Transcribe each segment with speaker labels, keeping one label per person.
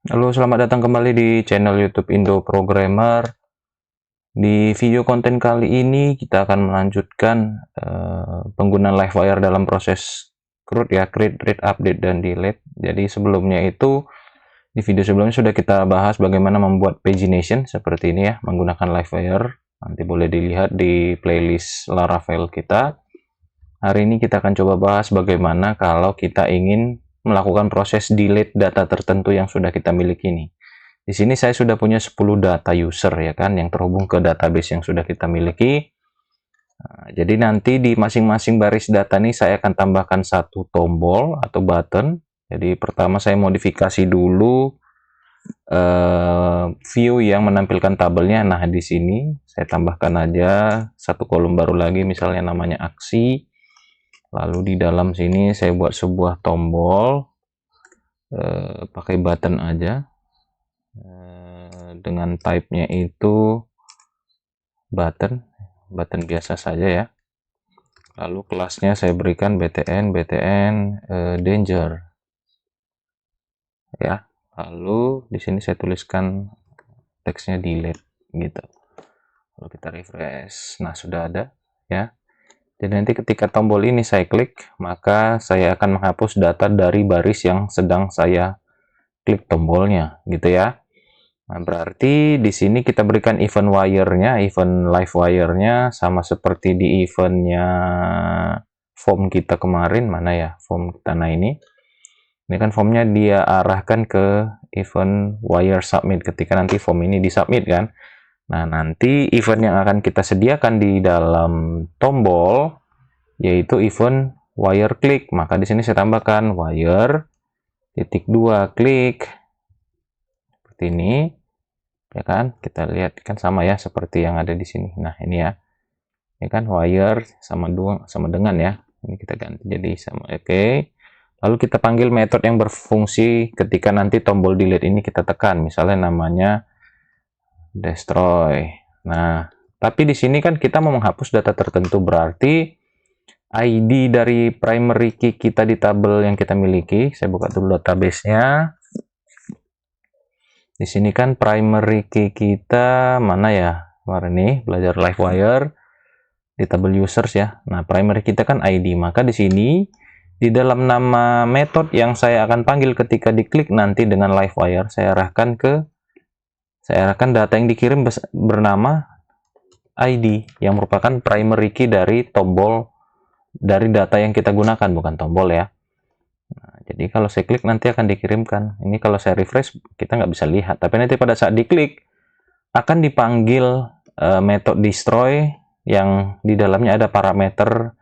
Speaker 1: Halo, selamat datang kembali di channel YouTube Indo Programmer. Di video konten kali ini kita akan melanjutkan penggunaan Livewire dalam proses create, read, update, dan delete. Jadi sebelumnya itu di video sebelumnya sudah kita bahas bagaimana membuat pagination seperti ini ya menggunakan Livewire. Nanti boleh dilihat di playlist Laravel kita. Hari ini kita akan coba bahas bagaimana kalau kita ingin melakukan proses delete data tertentu yang sudah kita miliki ini. Di sini saya sudah punya 10 data user ya kan yang terhubung ke database yang sudah kita miliki. Nah, jadi nanti di masing-masing baris data ini saya akan tambahkan satu tombol atau button. Jadi pertama saya modifikasi dulu view yang menampilkan tabelnya. Nah, di sini saya tambahkan aja satu kolom baru lagi misalnya namanya aksi. Lalu di dalam sini saya buat sebuah tombol pakai button aja. Dengan type-nya itu button biasa saja ya. Lalu kelasnya saya berikan btn danger ya. Lalu di sini saya tuliskan teksnya delete gitu. Kalau kita refresh, nah sudah ada ya. Jadi nanti ketika tombol ini saya klik, maka saya akan menghapus data dari baris yang sedang saya klik tombolnya gitu ya. Nah, berarti di sini kita berikan event wire-nya, event live wire-nya sama seperti di eventnya form kita kemarin, mana ya form kita. Nah ini kan formnya dia arahkan ke event wire submit ketika nanti form ini disubmit kan. Nah nanti event yang akan kita sediakan di dalam tombol yaitu event wire click. Maka di sini saya tambahkan wire titik 2 klik seperti ini. Ya kan, kita lihat kan sama ya seperti yang ada di sini. Nah ini ya, ini kan wire sama dengan ya, ini kita ganti jadi sama. Oke, lalu kita panggil metode yang berfungsi ketika nanti tombol delete ini kita tekan, misalnya namanya destroy. Nah tapi di sini kan kita mau menghapus data tertentu, berarti ID dari primary key kita di tabel yang kita miliki. Saya buka dulu database-nya. Di sini kan primary key kita mana ya? Kemarin nih belajar Livewire di tabel users ya. Nah, primary kita kan ID. Maka di sini di dalam nama method yang saya akan panggil ketika diklik nanti dengan Livewire, saya arahkan data yang dikirim bernama ID yang merupakan primary key dari tombol dari data yang kita gunakan, bukan tombol ya. Nah, jadi kalau saya klik nanti akan dikirimkan. Ini kalau saya refresh kita nggak bisa lihat, tapi nanti pada saat diklik akan dipanggil method destroy yang di dalamnya ada parameter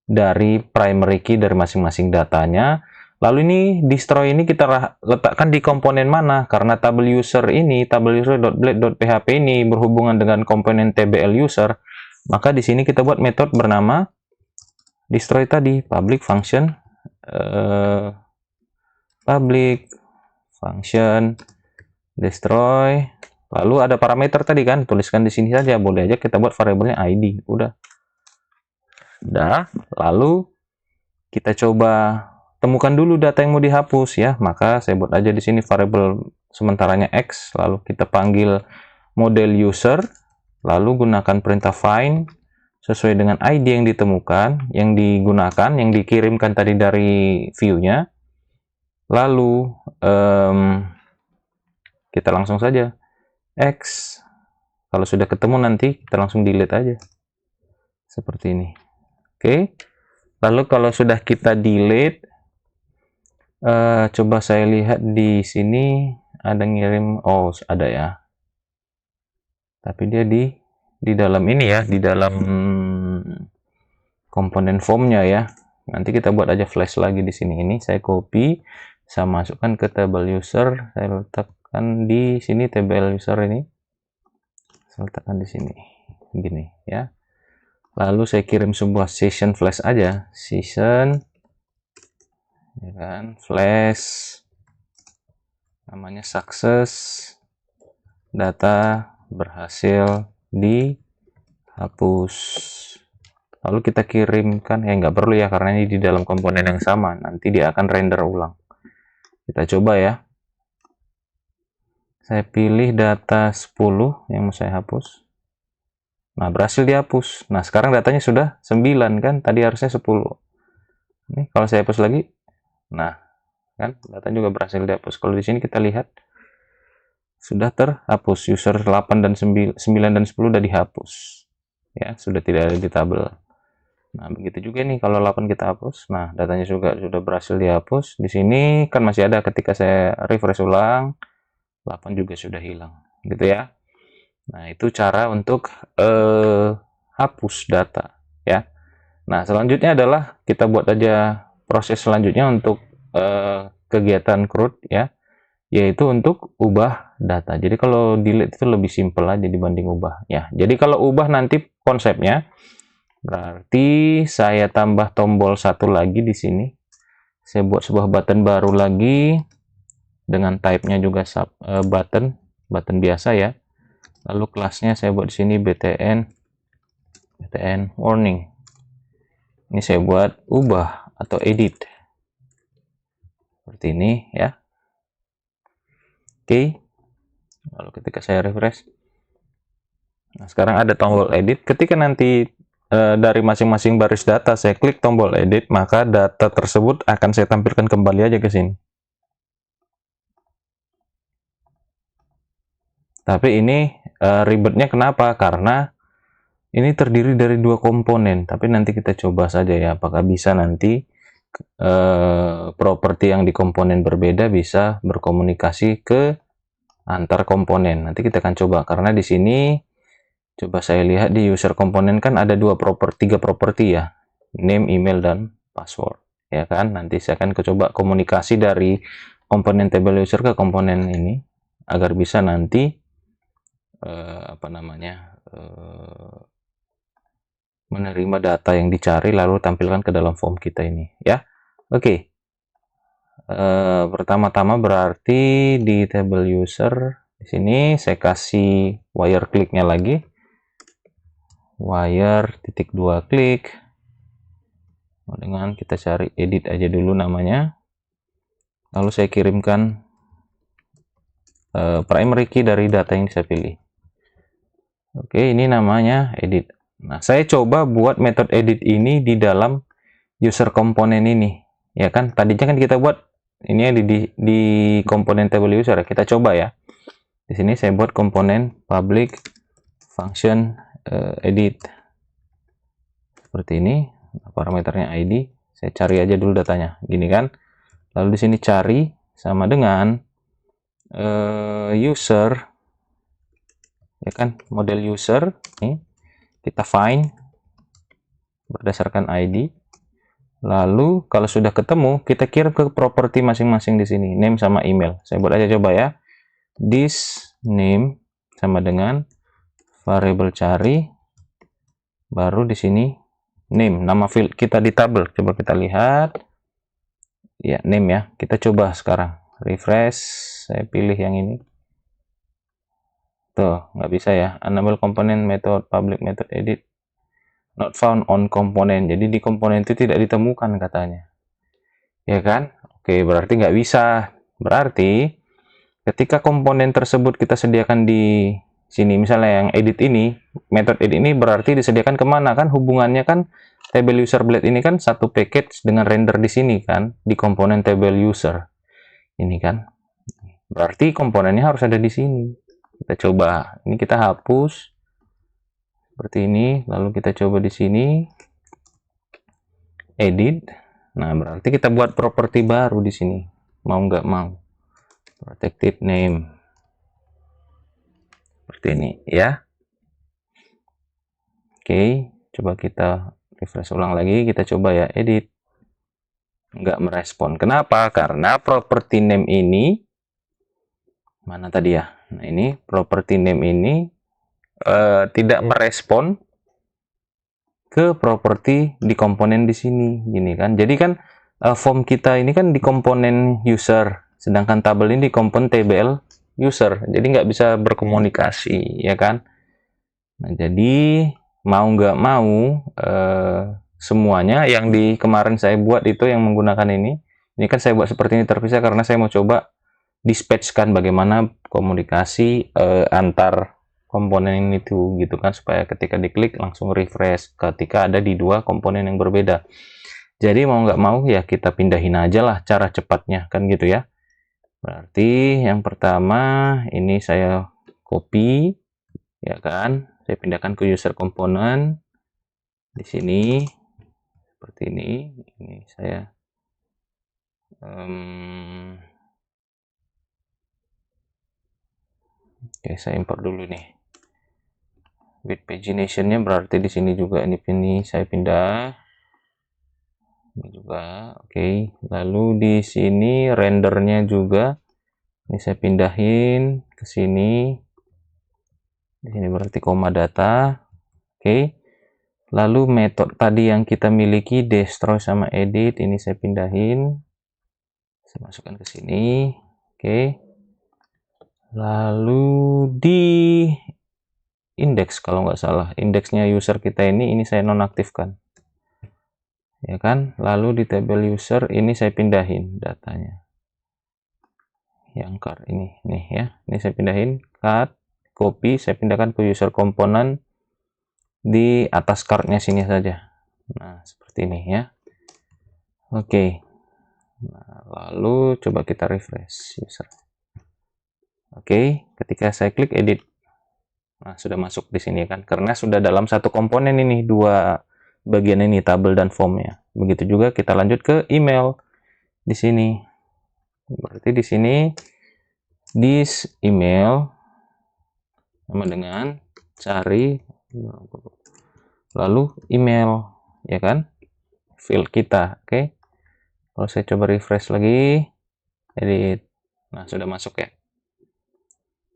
Speaker 1: dari primary key dari masing-masing datanya. Lalu ini destroy ini kita letakkan di komponen mana? Karena tabel user ini, tabel user.blade.php ini berhubungan dengan komponen tbl user, maka di sini kita buat metode bernama destroy tadi, public function destroy. Lalu ada parameter tadi kan, tuliskan di sini saja, boleh aja kita buat variabelnya ID. Udah. Lalu kita coba temukan dulu data yang mau dihapus ya. Maka saya buat aja di sini variabel sementaranya X, lalu kita panggil model user, lalu gunakan perintah find sesuai dengan ID yang ditemukan, yang digunakan, yang dikirimkan tadi dari view-nya. Lalu kita langsung saja X. Kalau sudah ketemu nanti kita langsung delete aja. Seperti ini. Oke. Lalu kalau sudah kita delete, coba saya lihat di sini ada ngirim, oh ada ya. Tapi dia di dalam ini ya, di dalam komponen formnya ya. Nanti kita buat aja flash lagi di sini. Ini saya copy, saya masukkan ke table user, saya letakkan di sini table user ini. Saya letakkan di sini, gini ya. Lalu saya kirim sebuah session flash aja, session, ya kan, flash, namanya success, data berhasil dihapus. Lalu kita kirimkan, ya nggak perlu ya karena ini di dalam komponen yang sama, nanti dia akan render ulang. Kita coba ya. Saya pilih data 10 yang mau saya hapus. Nah, berhasil dihapus. Nah, sekarang datanya sudah 9 kan? Tadi harusnya 10. Ini kalau saya hapus lagi, nah, kan data juga berhasil dihapus. Kalau di sini kita lihat sudah terhapus, user 8 dan 9 dan 10 sudah dihapus. Ya, sudah tidak ada di tabel. Nah, begitu juga nih kalau 8 kita hapus. Nah, datanya juga sudah berhasil dihapus. Di sini kan masih ada, ketika saya refresh ulang, 8 juga sudah hilang. Gitu ya. Nah, itu cara untuk hapus data ya. Nah, selanjutnya adalah kita buat aja proses selanjutnya untuk kegiatan CRUD ya, yaitu untuk ubah data. Jadi kalau delete itu lebih simpel aja dibanding ubah ya. Jadi kalau ubah nanti konsepnya berarti saya tambah tombol satu lagi di sini. Saya buat sebuah button baru lagi dengan type-nya juga button biasa ya. Lalu kelasnya saya buat di sini btn warning. Ini saya buat ubah atau edit seperti ini ya. Oke. Lalu ketika saya refresh, nah sekarang ada tombol edit. Ketika nanti dari masing-masing baris data saya klik tombol edit, maka data tersebut akan saya tampilkan kembali aja ke sini. Tapi ini ribetnya kenapa? Karena ini terdiri dari dua komponen. Tapi nanti kita coba saja ya, apakah bisa nanti properti yang di komponen berbeda bisa berkomunikasi ke antar komponen. Nanti kita akan coba, karena di sini coba saya lihat di user komponen kan ada tiga properti ya, name, email, dan password ya kan. Nanti saya akan coba komunikasi dari komponen table user ke komponen ini agar bisa nanti menerima data yang dicari lalu tampilkan ke dalam form kita ini ya. Oke. Pertama-tama berarti di table user di sini saya kasih wire kliknya lagi, wire titik 2 klik dengan kita cari edit aja dulu namanya, lalu saya kirimkan primary key dari data yang saya pilih. Oke, ini namanya edit. Nah, saya coba buat metode edit ini di dalam user komponen ini ya kan. Tadinya kan kita buat ini di komponen table user, kita coba ya. Di sini saya buat komponen public function edit seperti ini. Parameternya ID, saya cari aja dulu datanya gini kan. Lalu di sini cari sama dengan user ya kan, model user ini kita find berdasarkan ID. Lalu kalau sudah ketemu, kita kirim ke properti masing-masing di sini, name sama email. Saya buat aja coba ya. This name sama dengan variable cari, baru di sini name, nama field kita di tabel. Coba kita lihat. Ya, name ya. Kita coba sekarang. Refresh, saya pilih yang ini. Tuh, nggak bisa ya. Enable component method, public method edit not found on komponen. Jadi di komponen itu tidak ditemukan katanya. Ya kan? Oke, berarti nggak bisa. Berarti ketika komponen tersebut kita sediakan di sini, misalnya yang edit ini, metode edit ini berarti disediakan kemana kan? Hubungannya kan table user blade ini kan satu package dengan render di sini kan, di komponen table user ini kan. Berarti komponennya harus ada di sini. Kita coba, ini kita hapus seperti ini, lalu kita coba di sini edit. Nah, berarti kita buat properti baru di sini, mau nggak mau, protected name seperti ini ya. Oke, coba kita refresh ulang lagi, kita coba ya edit, nggak merespon. Kenapa? Karena property name ini mana tadi ya. Nah, ini property name ini tidak merespon ke properti di komponen di sini gini kan. Jadi kan form kita ini kan di komponen user, sedangkan tabel ini di komponen table user, jadi nggak bisa berkomunikasi ya kan. Nah, jadi mau nggak mau semuanya yang di kemarin saya buat itu yang menggunakan ini kan saya buat seperti ini terpisah karena saya mau coba dispatchkan, bagaimana komunikasi antar komponen itu gitu kan, supaya ketika diklik langsung refresh ketika ada di dua komponen yang berbeda. Jadi mau nggak mau ya kita pindahin aja lah cara cepatnya kan gitu ya. Berarti yang pertama ini saya copy ya kan, saya pindahkan ke user component di sini seperti ini. Ini saya oke, saya import dulu nih. With pagination-nya berarti di sini juga ini saya pindah. Ini juga, oke. Lalu di sini rendernya juga ini saya pindahin ke sini. Di sini berarti koma data. Oke. Lalu metode tadi yang kita miliki destroy sama edit ini saya pindahin. Saya masukkan ke sini. Oke. Lalu di indeks kalau nggak salah, indeksnya user kita ini saya nonaktifkan. Ya kan? Lalu di tabel user ini saya pindahin datanya. Yang card ini nih ya. Ini saya pindahin card, copy, saya pindahkan ke user component di atas cardnya sini saja. Nah, seperti ini ya. Oke. Nah, lalu coba kita refresh user. Oke, ketika saya klik edit, nah sudah masuk di sini kan, karena sudah dalam satu komponen ini dua bagian ini tabel dan formnya. Begitu juga kita lanjut ke email di sini. Berarti di sini this email sama dengan cari lalu email ya kan, field kita. Oke, kalau saya coba refresh lagi edit, nah sudah masuk ya.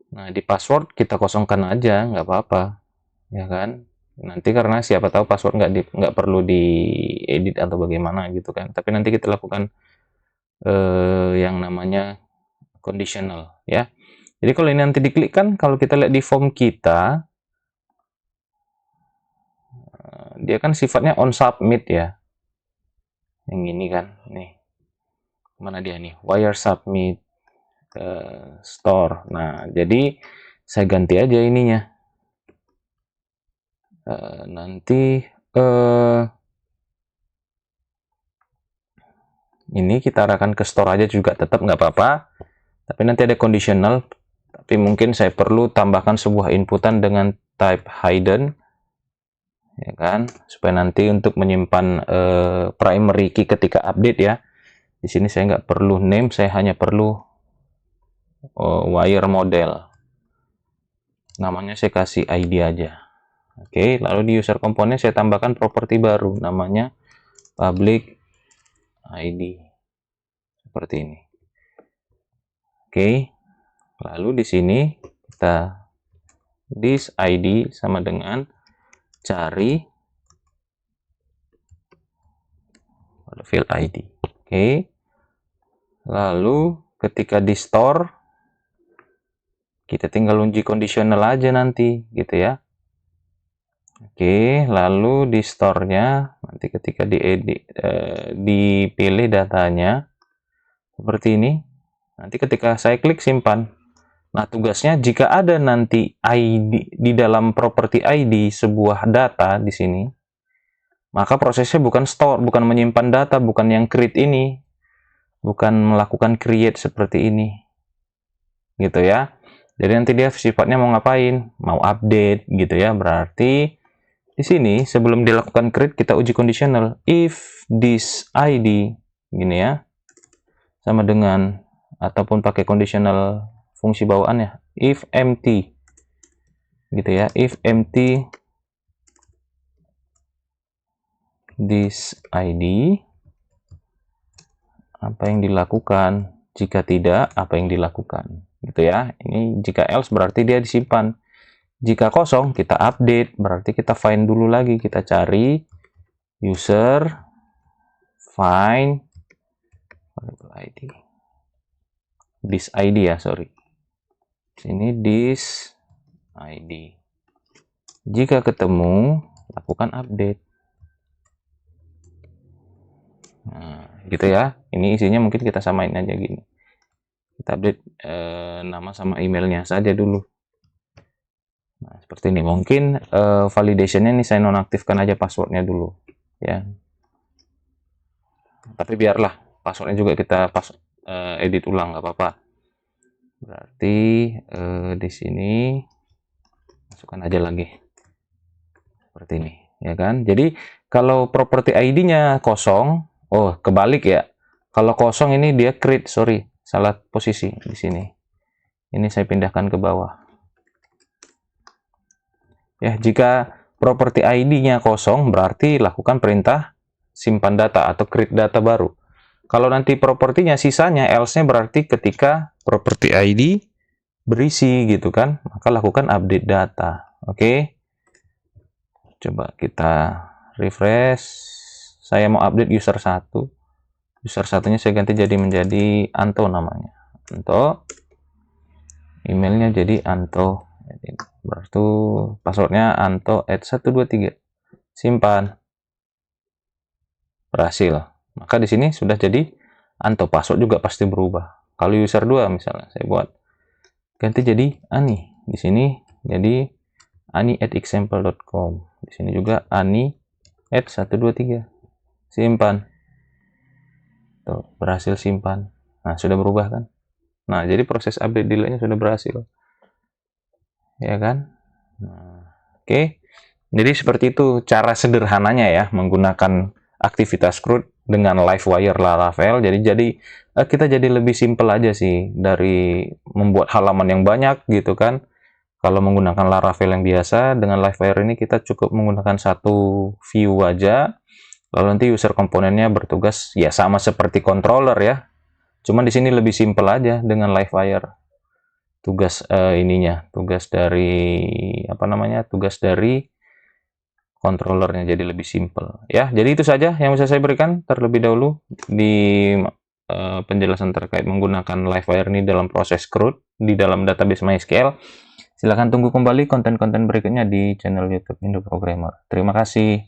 Speaker 1: Nah di password kita kosongkan aja nggak apa-apa ya kan, nanti karena siapa tahu password nggak perlu diedit atau bagaimana gitu kan, tapi nanti kita lakukan yang namanya conditional ya. Jadi kalau ini nanti diklik kan, kalau kita lihat di form kita dia kan sifatnya on submit ya, yang ini kan nih, mana dia nih, wire submit store. Nah jadi saya ganti aja ininya, nanti ini kita arahkan ke store aja juga tetap nggak apa-apa, tapi nanti ada conditional, tapi mungkin saya perlu tambahkan sebuah inputan dengan type hidden ya kan, supaya nanti untuk menyimpan primary key ketika update ya. Di sini saya nggak perlu name, saya hanya perlu wire model, namanya saya kasih ID aja. Oke, lalu di user komponen saya tambahkan properti baru namanya public ID seperti ini. Oke, lalu di sini kita this ID sama dengan cari field ID. Oke, lalu ketika di store kita tinggal uji conditional aja nanti gitu ya. Oke, lalu di store-nya nanti ketika diedit dipilih datanya seperti ini. Nanti ketika saya klik simpan. Nah, tugasnya jika ada nanti ID di dalam property ID sebuah data di sini, maka prosesnya bukan store, bukan menyimpan data, bukan yang create ini, bukan melakukan create seperti ini. Gitu ya. Jadi nanti dia sifatnya mau ngapain? Mau update gitu ya. Berarti di sini sebelum dilakukan create kita uji conditional, if this ID gini ya, sama dengan ataupun pakai conditional fungsi bawaannya, if empty gitu ya, if empty this ID, apa yang dilakukan, jika tidak apa yang dilakukan gitu ya. Ini jika else berarti dia disimpan. Jika kosong, kita update, berarti kita find dulu lagi, kita cari user, find ID, this ID ya, sorry. Sini this ID. Jika ketemu, lakukan update. Nah, gitu ya. Ini isinya mungkin kita samain aja gini. Kita update nama sama emailnya saja dulu. Nah, seperti ini. Mungkin validationnya nih saya nonaktifkan aja passwordnya dulu, ya. Tapi biarlah passwordnya juga kita edit ulang, nggak apa-apa. Berarti di sini masukkan aja lagi seperti ini, ya kan? Jadi kalau property ID-nya kosong, oh kebalik ya. Kalau kosong ini dia create, sorry, salah posisi di sini. Ini saya pindahkan ke bawah. Ya, jika property ID-nya kosong, berarti lakukan perintah simpan data atau create data baru. Kalau nanti propertinya sisanya, else-nya berarti ketika property ID berisi gitu kan, maka lakukan update data. Oke. Coba kita refresh. Saya mau update user 1. User satunya saya ganti menjadi Anto namanya. Anto. Emailnya jadi Anto. Berarti passwordnya anto@123. Simpan. Berhasil. Maka di sini sudah jadi Anto. Password juga pasti berubah. Kalau user 2 misalnya saya buat ganti jadi Ani. Di sini jadi ani@example.com. Di sini juga ani@123. Simpan. Tuh, berhasil simpan. Nah, sudah berubah kan? Nah, jadi proses update delay-nya sudah berhasil. Ya kan? Nah, oke. Jadi seperti itu cara sederhananya ya menggunakan aktivitas CRUD dengan Livewire Laravel. Jadi kita jadi lebih simpel aja sih dari membuat halaman yang banyak gitu kan. Kalau menggunakan Laravel yang biasa, dengan Livewire ini kita cukup menggunakan satu view aja. Lalu nanti user komponennya bertugas ya sama seperti controller ya. Cuman di sini lebih simpel aja dengan Livewire. Tugas tugas dari apa namanya? Tugas dari controllernya jadi lebih simpel ya. Jadi itu saja yang bisa saya berikan terlebih dahulu di penjelasan terkait menggunakan Livewire ini dalam proses CRUD di dalam database MySQL. Silahkan tunggu kembali konten-konten berikutnya di channel YouTube Indo Programmer. Terima kasih.